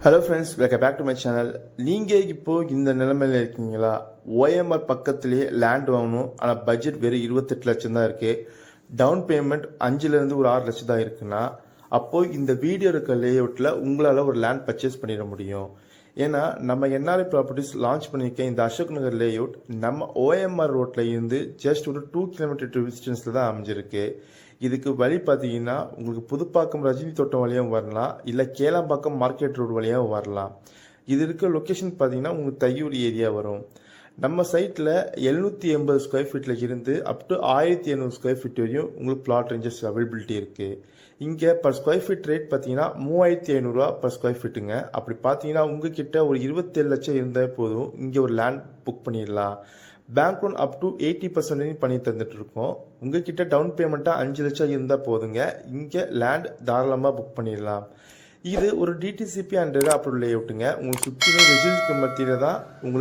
Hello friends, welcome back to my channel. நீங்கள் இப்போது இந்த நிலைமையில் இருக்கீங்களா? ஓஎம்ஆர் பக்கத்துலேயே லேண்ட் வாங்கணும், ஆனால் பட்ஜெட் வெறும் 28 லட்சம் தான் இருக்குது. டவுன் பேமெண்ட் 5லேருந்து ஒரு 6 லட்சம் தான் இருக்குன்னா, அப்போது இந்த வீடியோ இருக்க லேஅவுட்டில் உங்களால் ஒரு லேண்ட் பர்ச்சேஸ் பண்ணிட முடியும். ஏன்னா நம்ம என்ஆர்ஐ ப்ராப்பர்ட்டிஸ் லான்ச் பண்ணியிருக்க இந்த அசோக் நகர் லேஅவுட் நம்ம ஓஎம்ஆர் ரோட்டில் இருந்து ஜஸ்ட் ஒரு 2 கிலோமீட்டர் டிஸ்டன்ஸில் தான் அமைஞ்சிருக்கு. இதுக்கு வழி பார்த்தீங்கன்னா உங்களுக்கு புதுப்பாக்கம் ரஜினி தோட்டம் வழியாகவும் வரலாம், இல்லை கேளாம்பாக்கம் மார்க்கெட் ரோடு வழியாகவும் வரலாம். இது இருக்க லொக்கேஷன் பார்த்தீங்கன்னா உங்களுக்கு தையூர் ஏரியா வரும். நம்ம சைட்டில் 780 ஸ்கொயர் ஃபீட்டில் இருந்து அப் டு 1800 ஸ்கொயர் ஃபீட் வரையும் உங்களுக்கு பிளாட் ரேஞ்சஸ் அவைலபிலிட்டி இருக்குது. இங்கே பர் ஸ்கொயர் ஃபீட் ரேட் பார்த்தீங்கன்னா 3500 பர் ஸ்கொயர் ஃபீட்டுங்க. அப்படி பார்த்தீங்கன்னா உங்ககிட்ட ஒரு 27 லட்சம் இருந்தால் போதும், இங்கே ஒரு லேண்ட் புக் பண்ணிடலாம். பேங்க் லோன் அப் டு 80% பண்ணி தந்துட்டு இருக்கோம். உங்ககிட்ட டவுன் பேமெண்ட்டாக 5 லட்சம் இருந்தால் போதுங்க, இங்கே லேண்ட் தாராளமாக புக் பண்ணிடலாம். இது ஒரு டிடிசிபி அண்ட் அப்ரூவல் லேஅவுட்டுங்க. உங்களுக்கு சுற்றிலும் ரெசிடென்ஸ்க்கு மத்தியில் தான் உங்களுக்கு